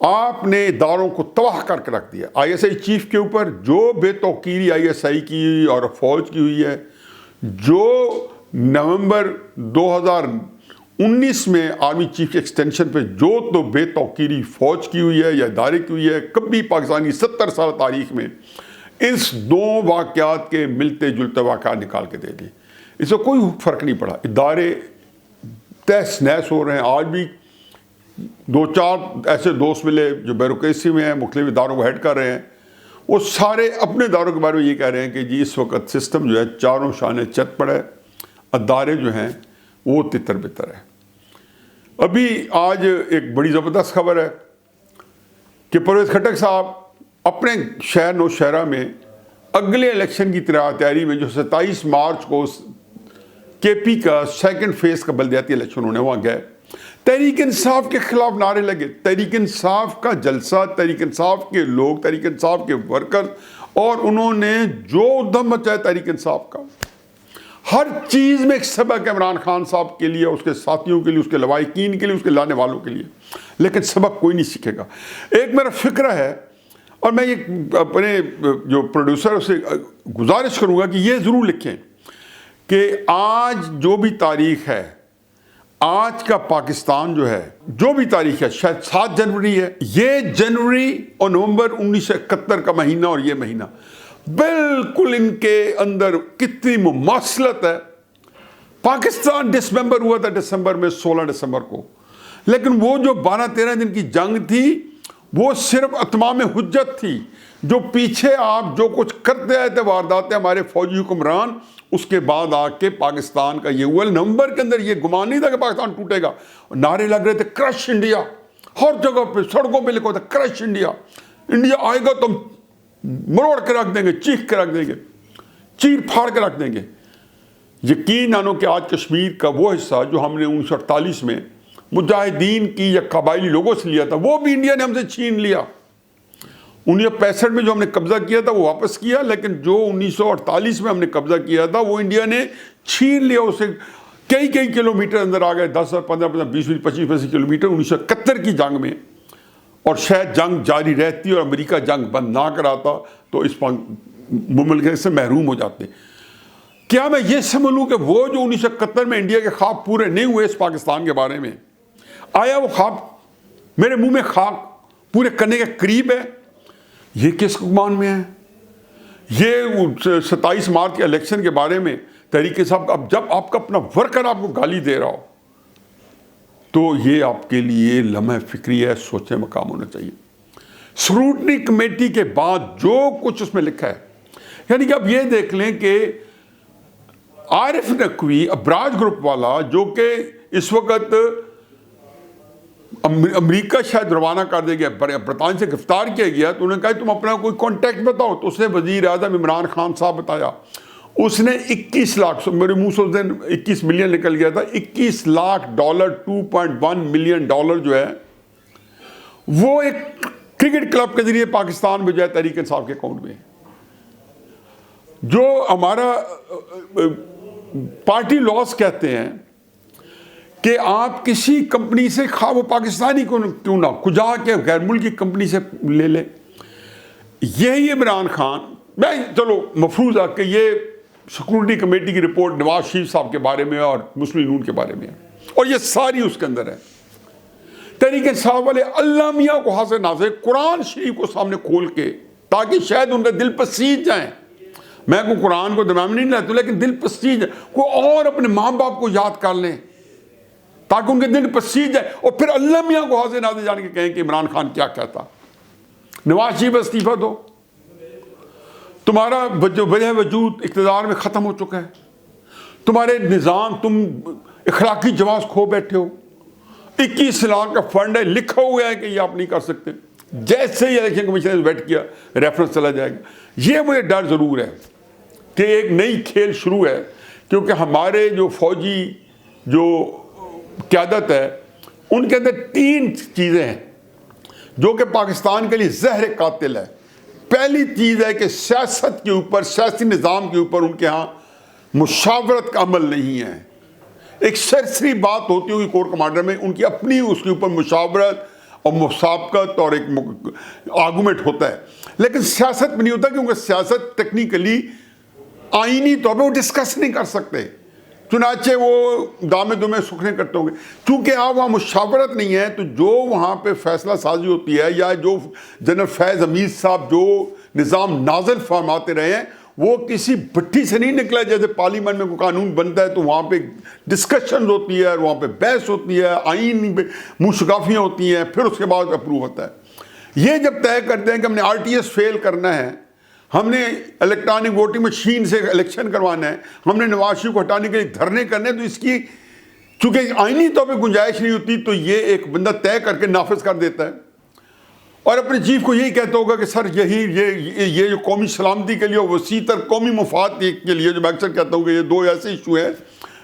آپ نے اداروں کو تباہ کر کے رکھ دیا. آئی ایس آئی چیف کے اوپر جو بے توقیری آئی ایس آئی کی اور فوج کی ہوئی ہے، جو نومبر 2019 میں آرمی چیف کے ایکسٹینشن پہ جو تو بے توقیری فوج کی ہوئی ہے یا ادارے کی ہوئی ہے، کبھی پاکستانی 70 سال تاریخ میں اس دو واقعات کے ملتے جلتے واقعات نکال کے دے دی. اس سے کوئی فرق نہیں پڑا. ادارے تہس نہس ہو رہے ہیں. آج بھی 2-4 ایسے دوست ملے جو بیوروکریسی میں ہیں، مختلف اداروں کو ہیڈ کر رہے ہیں، وہ سارے اپنے اداروں کے بارے میں یہ کہہ رہے ہیں کہ جی اس وقت سسٹم جو ہے چاروں شانے چت پڑا ہے، ادارے جو ہیں وہ تتر بتر ہے. ابھی آج ایک بڑی زبردست خبر ہے کہ پرویز خٹک صاحب اپنے شہر نوشہرہ میں اگلے الیکشن کی تیاری میں، جو 27 مارچ کو کے پی کا سیکنڈ فیز کا بلدیاتی الیکشن ہونے، وہاں گئے. تحریک انصاف کے خلاف نعرے لگے. تحریک انصاف کا جلسہ، تحریک انصاف کے لوگ، تحریک انصاف کے ورکر، اور انہوں نے جو ادھم مچایا تحریک انصاف کا. ہر چیز میں ایک سبق ہے عمران خان صاحب کے لیے، اس کے ساتھیوں کے لیے، اس کے لواحقین کے لیے، اس کے لانے والوں کے لیے، لیکن سبق کوئی نہیں سیکھے گا. ایک میرا فکرہ ہے، اور میں یہ اپنے جو پروڈیوسر سے گزارش کروں گا کہ یہ ضرور لکھیں کہ آج جو بھی تاریخ ہے، آج کا پاکستان جو ہے، جو بھی تاریخ ہے، شاید 7 جنوری ہے، یہ جنوری اور نومبر 1971 کا مہینہ اور یہ مہینہ بالکل ان کے اندر کتنی مماثلت ہے. پاکستان ڈسممبر ہوا تھا دسمبر میں، 16 دسمبر کو، لیکن وہ جو 12-13 دن کی جنگ تھی وہ صرف اتمام حجت تھی. جو پیچھے آپ جو کچھ کرتے آئے تھے وارداتیں ہمارے فوجی حکمران، اس کے بعد آ کے پاکستان کا یہ ہوا. نومبر کے اندر یہ گمان نہیں تھا کہ پاکستان ٹوٹے گا. نعرے لگ رہے تھے کرش انڈیا، ہر جگہ پہ سڑکوں پہ لکھا تھا کرش انڈیا، انڈیا آئے گا تو مروڑ کے رکھ دیں گے، چیخ کے رکھ دیں گے، چیر پھاڑ کے رکھ دیں گے. یقین مانو کہ آج کشمیر کا وہ حصہ جو ہم نے 1948 میں مجاہدین کی یا قبائلی لوگوں سے لیا تھا، وہ بھی انڈیا نے ہم سے چھین لیا. 1965 میں جو ہم نے قبضہ کیا تھا وہ واپس کیا، لیکن جو 1948 میں ہم نے قبضہ کیا تھا وہ انڈیا نے چھین لیا. اسے کئی کلومیٹر اندر آ گئے، 10 اور 15 20 25 کلومیٹر 1971 کی جنگ میں. اور شاید جنگ جاری رہتی اور امریکہ جنگ بند نہ کراتا تو اس مملکت سے محروم ہو جاتے. کیا میں یہ سمجھ لوں کہ وہ جو 1971 میں انڈیا کے خواب پورے نہیں ہوئے اس پاکستان کے بارے میں، آیا وہ خواب میرے منہ میں خاک پورے کرنے کے قریب ہے؟ یہ کس گمان میں ہے؟ یہ 27 مارچ کے الیکشن کے بارے میں تحریک صاحب، اب جب آپ کا اپنا ورکر آپ کو گالی دے رہا ہو تو یہ آپ کے لیے لمحہ فکری ہے، سوچے مقام ہونا چاہیے. سکروٹنی کمیٹی کے بعد جو کچھ اس میں لکھا ہے، یعنی کہ اب یہ دیکھ لیں کہ عارف نقوی ابراج گروپ والا، جو کہ اس وقت امریکہ شاید روانہ کر دیا گیا، برطانیہ سے گرفتار کیا گیا، تو انہوں نے کہا تم اپنا کوئی کانٹیکٹ بتاؤ. تو اس نے وزیر اعظم عمران خان صاحب بتایا. اس نے 21 لاکھ، میرے منہ سے اس دن 21 ملین نکل گیا تھا، 21 لاکھ ڈالر، 2.1 ملین ڈالر جو ہے وہ ایک کرکٹ کلب کے ذریعے پاکستان میں جائے تحریک انصاف کے اکاؤنٹ میں. جو ہمارا پارٹی لاس کہتے ہیں کہ آپ کسی کمپنی سے، خواہ وہ پاکستانی کیوں نہ، کجا کے غیر ملکی کمپنی سے لے لے. یہی عمران خان، میں چلو مفروض ہے کہ یہ سیکورٹی کمیٹی کی رپورٹ نواز شریف صاحب کے بارے میں اور مسلم نون کے بارے میں ہے، اور یہ ساری اس کے اندر ہے. تحریک انصاف والے اللہ میاں کو حاضر ناظر قرآن شریف کو سامنے کھول کے، تاکہ شاید ان کا دل پسیج جائیں. میں کو قرآن کو دماغ میں نہیں لاتا، لیکن دل پسیج جائے، کوئی اور اپنے ماں باپ کو یاد کر لیں تاکہ ان کے دل پسیج جائے، اور پھر اللہ میاں کو حاضر ناظر جان کے کہیں کہ عمران خان کیا کہتا. نواز شریف استعفیٰ دو، تمہارا وجہ وجود اقتدار میں ختم ہو چکا ہے، تمہارے نظام، تم اخلاقی جواز کھو بیٹھے ہو. 21 لاکھ کا فنڈ ہے، لکھا ہوا ہے کہ یہ آپ نہیں کر سکتے. جیسے ہی الیکشن کمیشن نے ویٹ کیا، ریفرنس چلا جائے گا. یہ مجھے ڈر ضرور ہے کہ ایک نئی کھیل شروع ہے، کیونکہ ہمارے جو فوجی جو قیادت ہے ان کے اندر 3 چیزیں ہیں جو کہ پاکستان کے لیے زہر قاتل ہے. پہلی چیز ہے کہ سیاست کے اوپر، سیاسی نظام کے اوپر ان کے ہاں مشاورت کا عمل نہیں ہے. ایک سرسری بات ہوتی ہوگی کور کمانڈر میں، ان کی اپنی اس کے اوپر مشاورت اور مسابقت اور ایک آرگومنٹ ہوتا ہے، لیکن سیاست میں نہیں ہوتا، کیونکہ سیاست ٹیکنیکلی آئینی طور پہ وہ ڈسکس نہیں کر سکتے، چنانچہ وہ دامے دمے سکھنے کرتے ہوں گے۔ چونکہ آپ وہاں مشاورت نہیں ہے، تو جو وہاں پہ فیصلہ سازی ہوتی ہے، یا جو جنرل فیض حمید صاحب جو نظام نازل فرماتے رہے ہیں، وہ کسی بھٹی سے نہیں نکلا۔ جیسے پارلیمنٹ میں کوئی قانون بنتا ہے تو وہاں پہ ڈسکشن ہوتی ہے، وہاں پہ بحث ہوتی ہے، آئین پہ منہ شکافیاں ہوتی ہیں، پھر اس کے بعد اپروو ہوتا ہے۔ یہ جب طے کرتے ہیں کہ ہم نے RTS فیل کرنا ہے، ہم نے الیکٹرانک ووٹنگ مشین سے الیکشن کروانا ہے، ہم نے نواز شریف کو ہٹانے کے لیے دھرنے کرنے، تو اس کی چونکہ آئینی طور پہ گنجائش نہیں ہوتی، تو یہ ایک بندہ طے کر کے نافذ کر دیتا ہے، اور اپنے چیف کو یہی کہتا ہوگا کہ سر یہ جو قومی سلامتی کے لیے، وسیع تر قومی مفاد کے لیے، جو میں اکثر کہتا ہوں کہ یہ دو ایسے ایشو ہیں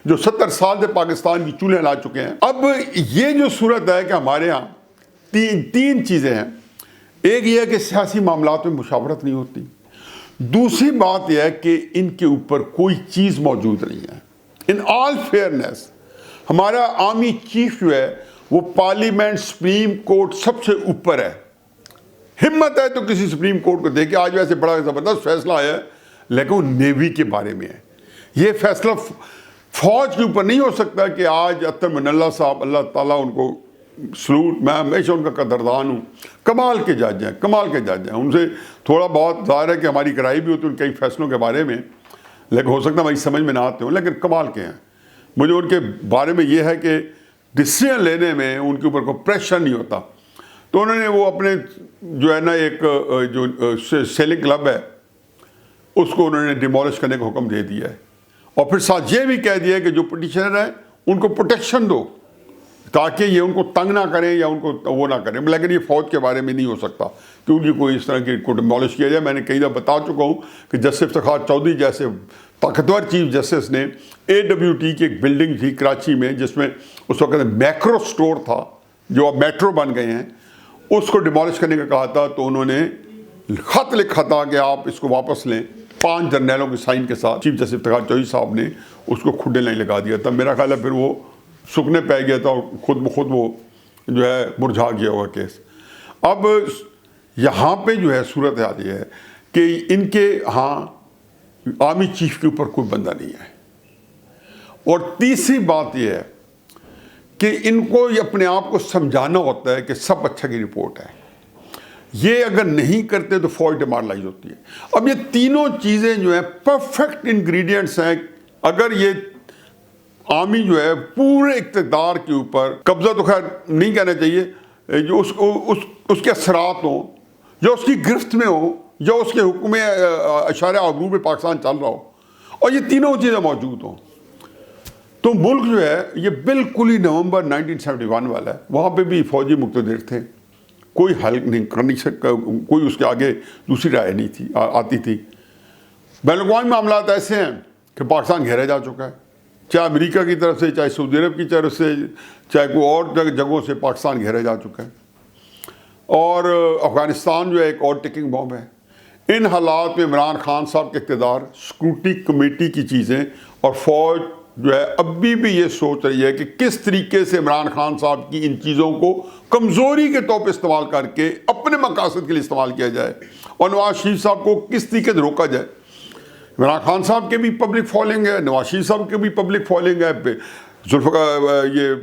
جو 70 سال سے پاکستان کی چولہے لا چکے ہیں۔ اب یہ جو صورت ہے کہ ہمارے ہاں تین چیزیں ہیں۔ ایک یہ ہے کہ سیاسی معاملات میں مشاورت نہیں ہوتی، دوسری بات یہ ہے کہ ان کے اوپر کوئی چیز موجود نہیں ہے۔ ان آل فیئرنیس ہمارا آرمی چیف جو ہے وہ پارلیمنٹ، سپریم کورٹ سب سے اوپر ہے۔ ہمت ہے تو کسی سپریم کورٹ کو دیکھیں، آج ویسے بڑا زبردست فیصلہ آیا ہے، لیکن وہ نیوی کے بارے میں ہے۔ یہ فیصلہ فوج کے اوپر نہیں ہو سکتا کہ آج اطہر من اللہ صاحب، اللہ تعالیٰ ان کو سلوٹ، میں ہمیشہ ان کا قدردان ہوں، کمال کے جج ہیں، کمال کے جج ہیں۔ ان سے تھوڑا بہت ظاہر ہے کہ ہماری گرائی بھی ہوتی ہے ان کئی فیصلوں کے بارے میں، لیکن ہو سکتا ہے ہماری سمجھ میں نہ آتے ہوں، لیکن کمال کے ہیں۔ مجھے ان کے بارے میں یہ ہے کہ ڈیسیژن لینے میں ان کے اوپر کوئی پریشر نہیں ہوتا۔ تو انہوں نے وہ اپنے جو ہے نا ایک جو سیلنگ کلب ہے اس کو انہوں نے ڈیمولش کرنے کا حکم دے دیا ہے، اور پھر ساتھ یہ بھی کہہ دیا ہے کہ جو پٹیشنر ہیں ان کو پروٹیکشن دو تاکہ یہ ان کو تنگ نہ کریں یا ان کو وہ نہ کریں، لیکن یہ فوج کے بارے میں نہیں ہو سکتا کہ ان کی کوئی اس طرح کی کو ڈیمولش کیا جائے۔ میں نے کئی دفعہ بتا چکا ہوں کہ جسٹس افتخار چودھری جیسے طاقتور چیف جسٹس نے AWT کی ایک بلڈنگ تھی کراچی میں، جس میں اس وقت میکرو سٹور تھا جو اب میٹرو بن گئے ہیں، اس کو ڈیمولش کرنے کا کہا تھا، تو انہوں نے خط لکھا تھا کہ آپ اس کو واپس لیں، 5 جرنیلوں کے سائن کے ساتھ۔ چیف جسٹس افتخار چودھری صاحب نے اس کو کھڈے نہیں لگا دیا تھا۔ میرا خیال ہے پھر وہ سکنے پہ گیا تھا اور خود بخود وہ جو ہے مرجھا گیا ہوا کیس۔ اب یہاں پہ جو ہے صورت حال یہ ہے کہ ان کے ہاں آرمی چیف کے اوپر کوئی بندہ نہیں ہے، اور تیسری بات یہ ہے کہ ان کو اپنے آپ کو سمجھانا ہوتا ہے کہ سب اچھا کی رپورٹ ہے۔ یہ اگر نہیں کرتے تو فوج ڈیمارلائز ہوتی ہے۔ اب یہ تینوں چیزیں جو ہیں پرفیکٹ انگریڈینٹس ہیں۔ اگر یہ آرمی جو ہے پورے اقتدار کے اوپر قبضہ، تو خیر نہیں کہنا چاہیے، جو اس کے اثرات ہوں، یا اس کی گرفت میں ہو، یا اس کے حکم اشارہ آبرو پہ پاکستان چل رہا ہو، اور یہ تینوں چیزیں موجود ہوں، تو ملک جو ہے یہ بالکل ہی نومبر 1971 والا ہے۔ وہاں پہ بھی فوجی مقتدر تھے، کوئی حل نہیں کر نہیں سکتا، کوئی اس کے آگے دوسری رائے نہیں تھی آتی تھی۔ بین الاقوامی معاملات ایسے ہیں کہ پاکستان گھیرا جا چکا ہے، چاہے امریکہ کی طرف سے، چاہے سعودی عرب کی طرف سے، چاہے کوئی اور جگہوں سے پاکستان گھیرا جا چکا ہے، اور افغانستان جو ہے ایک اور ٹکنگ بم ہے۔ ان حالات میں عمران خان صاحب کے اقتدار، سیکورٹی کمیٹی کی چیزیں، اور فوج جو ہے ابھی بھی یہ سوچ رہی ہے کہ کس طریقے سے عمران خان صاحب کی ان چیزوں کو کمزوری کے طور پہ استعمال کر کے اپنے مقاصد کے لیے استعمال کیا جائے، اور نواز شریف صاحب کو کس طریقے سے روکا جائے۔ عمران خان صاحب کے بھی پبلک فالوئنگ ہے، نواز شریف صاحب کے بھی پبلک فالوئنگ ہے، یہ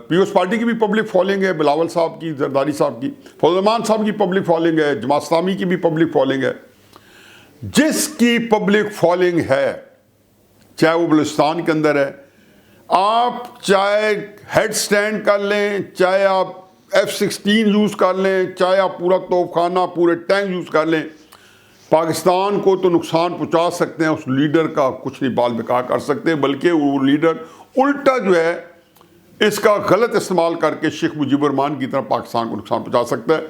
پیپلز پارٹی کی بھی پبلک فالوئنگ ہے، بلاول صاحب کی، زرداری صاحب کی، فضل الرحمان صاحب کی پبلک فالوئنگ ہے، جماعت اسلامی کی بھی پبلک فالوئنگ ہے۔ جس کی پبلک فالوئنگ ہے، چاہے وہ بلوچستان کے اندر ہے، آپ چاہے ہیڈ سٹینڈ کر لیں، چاہے آپ F-16 یوز کر لیں، چاہے آپ پورا توپ خانہ، پورے ٹینک یوز کر لیں، پاکستان کو تو نقصان پہنچا سکتے ہیں، اس لیڈر کا کچھ نہیں بال بکا کر سکتے، بلکہ وہ لیڈر الٹا جو ہے اس کا غلط استعمال کر کے شیخ مجیب الرحمان کی طرح پاکستان کو نقصان پہنچا سکتا ہے۔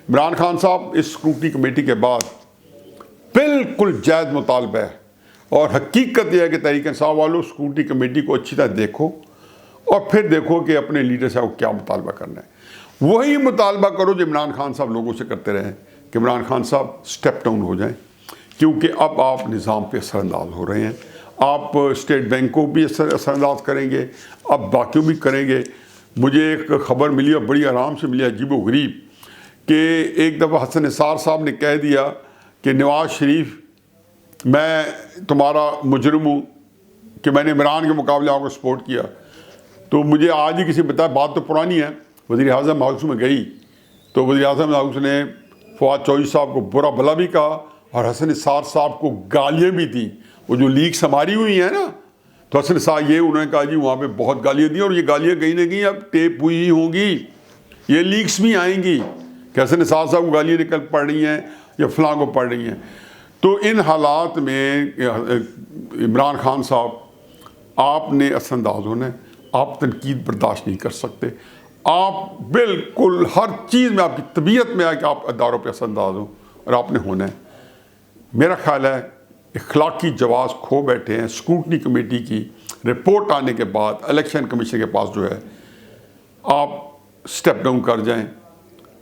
عمران خان صاحب اس سیکورٹی کمیٹی کے بعد بالکل جائز مطالبہ ہے، اور حقیقت یہ ہے کہ تحریک انصاف والوں سیکورٹی کمیٹی کو اچھی طرح دیکھو، اور پھر دیکھو کہ اپنے لیڈر صاحب کو کیا مطالبہ کرنا ہے۔ وہی مطالبہ کرو جو عمران خان صاحب لوگوں سے کرتے رہے کہ عمران خان صاحب سٹیپ ڈاؤن ہو جائیں، کیونکہ اب آپ نظام پہ اثر انداز ہو رہے ہیں۔ آپ اسٹیٹ بینک کو بھی اثر انداز کریں گے، اب باقیوں بھی کریں گے۔ مجھے ایک خبر ملی اور بڑی آرام سے ملی، عجیب و غریب، کہ ایک دفعہ حسن نثار صاحب نے کہہ دیا کہ نواز شریف میں تمہارا مجرم ہوں کہ میں نے عمران کے مقابلے آپ کو سپورٹ کیا. تو مجھے آج ہی کسی بتایا، بات تو پرانی ہے، وزیر اعظم ہاؤس میں گئی تو وزیر اعظم ہاؤس نے فواد چوہدری صاحب کو برا بھلا بھی کہا اور حسن نثار صاحب کو گالیاں بھی دیں. وہ جو لیکس ہماری ہوئی ہیں نا، تو حسن نثار یہ انہوں نے کہا جی وہاں پہ بہت گالیاں دیں، اور یہ گالیاں کہیں نہ کہیں اب ٹیپ ہوئی ہی ہوں گی، یہ لیکس بھی آئیں گی کہ حسن نثار صاحب کو گالیاں نکل پڑ رہی ہیں یا فلاں کو پڑ رہی ہیں. تو ان حالات میں عمران خان صاحب، آپ نے اثر انداز ہونا ہے، آپ تنقید برداشت نہیں کر سکتے، آپ بالکل ہر چیز میں آپ کی طبیعت میں ہے کہ آپ اداروں پہ اثر انداز ہوں، اور آپ نے ہونا ہے. میرا خیال ہے اخلاقی جواز کھو بیٹھے ہیں. اسکروٹنی کمیٹی کی رپورٹ آنے کے بعد الیکشن کمیشن کے پاس جو ہے آپ سٹیپ ڈاؤن کر جائیں.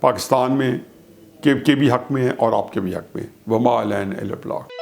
پاکستان میں کے بھی حق میں ہیں اور آپ کے بھی حق میں. وما علینا الا البلاغ.